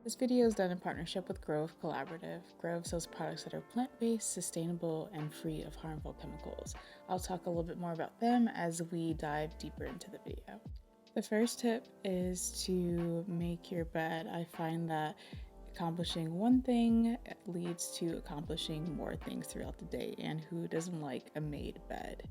This video is done in partnership with Grove Collaborative. Grove sells products that are plant-based, sustainable, and free of harmful chemicals. I'll talk a little bit more about them as we dive deeper into the video. The first tip is to make your bed. I find that accomplishing one thing leads to accomplishing more things throughout the day, and who doesn't like a made bed?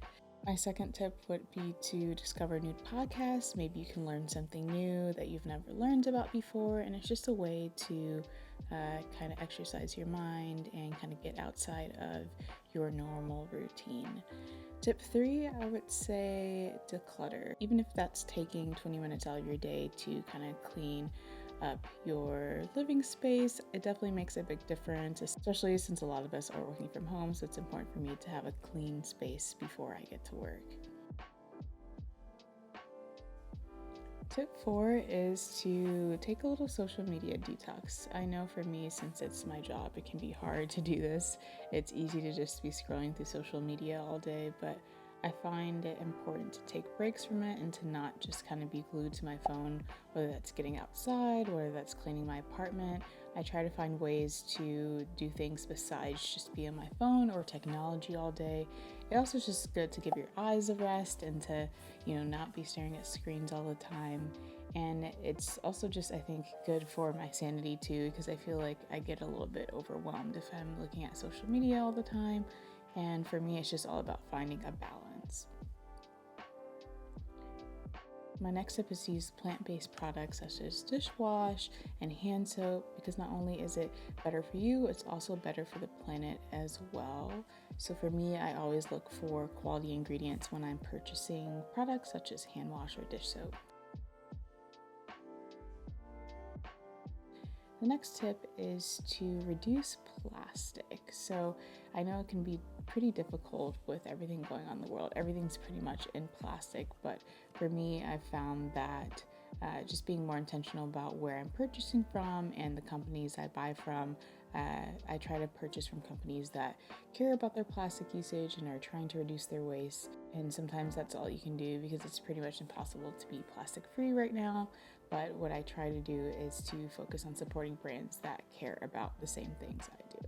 My second tip would be to discover new podcasts. Maybe you can learn something new that you've never learned about before, and it's just a way to kind of exercise your mind and kind of get outside of your normal routine. Tip 3, I would say declutter. Even if that's taking 20 minutes out of your day to kind of clean up your living space, it definitely makes a big difference, especially since a lot of us are working from home, so it's important for me to have a clean space before I get to work. Tip 4 is to take a little social media detox. I know for me, since it's my job, it can be hard to do this. It's easy to just be scrolling through social media all day, but I find it important to take breaks from it and to not just kind of be glued to my phone, whether that's getting outside, whether that's cleaning my apartment. I try to find ways to do things besides just be on my phone or technology all day. It also is just good to give your eyes a rest and to, not be staring at screens all the time. And it's also just, I think, good for my sanity too, because I feel like I get a little bit overwhelmed if I'm looking at social media all the time. And for me, it's just all about finding a balance. My next tip is to use plant-based products such as dishwash and hand soap, because not only is it better for you, it's also better for the planet as well. So for me, I always look for quality ingredients when I'm purchasing products such as hand wash or dish soap. The next tip is to reduce plastic. So I know it can be pretty difficult with everything going on in the world. Everything's pretty much in plastic, but for me, I've found that just being more intentional about where I'm purchasing from and the companies I buy from, I try to purchase from companies that care about their plastic usage and are trying to reduce their waste. And sometimes that's all you can do because it's pretty much impossible to be plastic free right now. But what I try to do is to focus on supporting brands that care about the same things I do.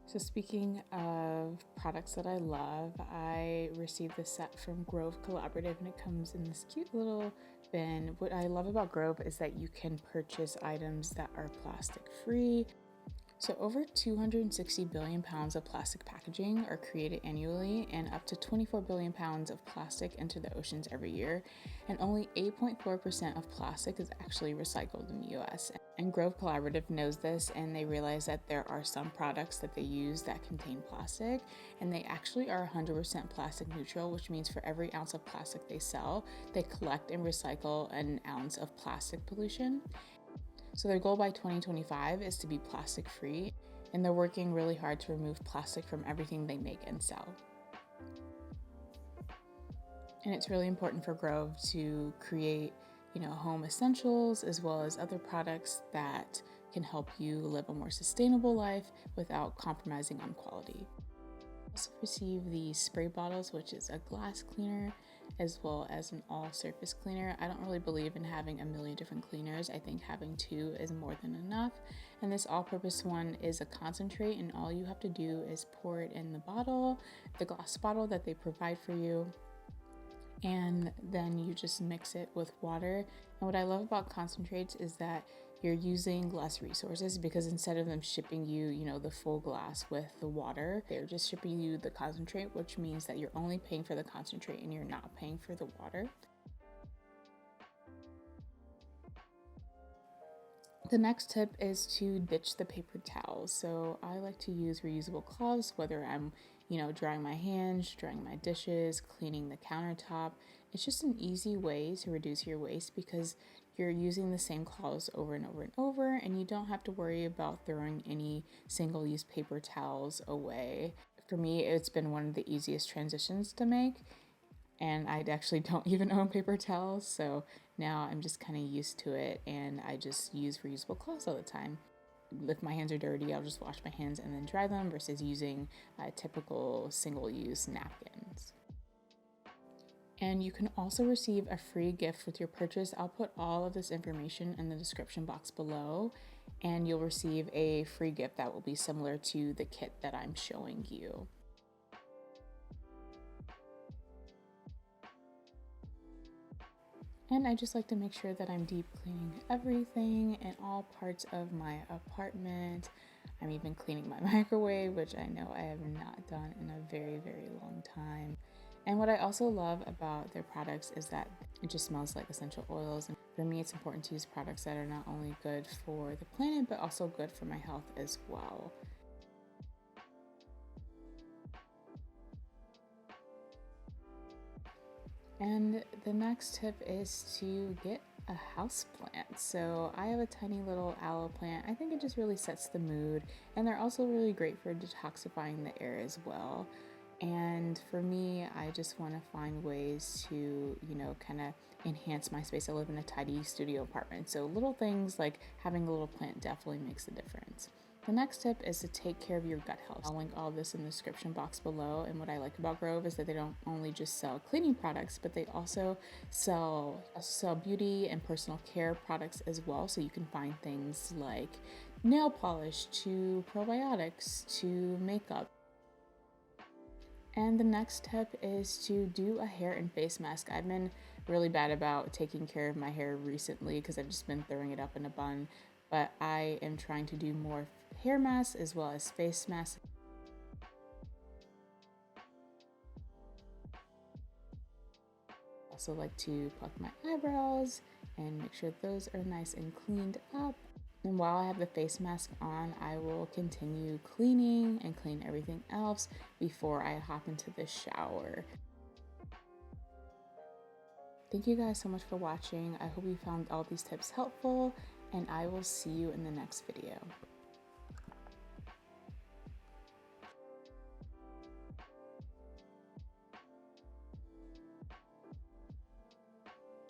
So speaking of products that I love, I received this set from Grove Collaborative and it comes in this cute little bin. What I love about Grove is that you can purchase items that are plastic free. So over 260 billion pounds of plastic packaging are created annually, and up to 24 billion pounds of plastic enter the oceans every year, and only 8.4% of plastic is actually recycled in the US. And Grove Collaborative knows this, and they realize that there are some products that they use that contain plastic, and they actually are 100% plastic neutral, which means for every ounce of plastic they sell, they collect and recycle an ounce of plastic pollution. So their goal by 2025 is to be plastic free, and they're working really hard to remove plastic from everything they make and sell. And it's really important for Grove to create, home essentials as well as other products that can help you live a more sustainable life without compromising on quality. I also received the spray bottles, which is a glass cleaner, as well as an all-surface cleaner. I don't really believe in having a million different cleaners. I think having 2 is more than enough. And this all-purpose one is a concentrate, and all you have to do is pour it in the bottle, the glass bottle that they provide for you, and then you just mix it with water. And what I love about concentrates is that you're using less resources, because instead of them shipping you, the full glass with the water, they're just shipping you the concentrate, which means that you're only paying for the concentrate and you're not paying for the water. The next tip is to ditch the paper towels. So I like to use reusable cloths, whether I'm, drying my hands, drying my dishes, cleaning the countertop. It's just an easy way to reduce your waste because you're using the same cloths over and over and over, and you don't have to worry about throwing any single-use paper towels away. For me, it's been one of the easiest transitions to make, and I actually don't even own paper towels, so now I'm just kind of used to it, and I just use reusable cloths all the time. If my hands are dirty, I'll just wash my hands and then dry them versus using typical single-use napkins. And you can also receive a free gift with your purchase. I'll put all of this information in the description box below, and you'll receive a free gift that will be similar to the kit that I'm showing you. And I just like to make sure that I'm deep cleaning everything in all parts of my apartment. I'm even cleaning my microwave, which I know I have not done in a very, very long time. And what I also love about their products is that it just smells like essential oils. And for me, it's important to use products that are not only good for the planet, but also good for my health as well. And the next tip is to get a house plant. So I have a tiny little aloe plant. I think it just really sets the mood, and they're also really great for detoxifying the air as well. And for me, I just want to find ways to, kind of enhance my space. I live in a tidy studio apartment, so little things like having a little plant definitely makes a difference. The next tip is to take care of your gut health. I'll link all this in the description box below. And what I like about Grove is that they don't only just sell cleaning products, but they also sell beauty and personal care products as well. So you can find things like nail polish to probiotics to makeup. And the next tip is to do a hair and face mask. I've been really bad about taking care of my hair recently because I've just been throwing it up in a bun, but I am trying to do more hair masks as well as face masks. Also like to pluck my eyebrows and make sure those are nice and cleaned up. And while I have the face mask on, I will continue cleaning and clean everything else before I hop into the shower. Thank you guys so much for watching. I hope you found all these tips helpful, and I will see you in the next video.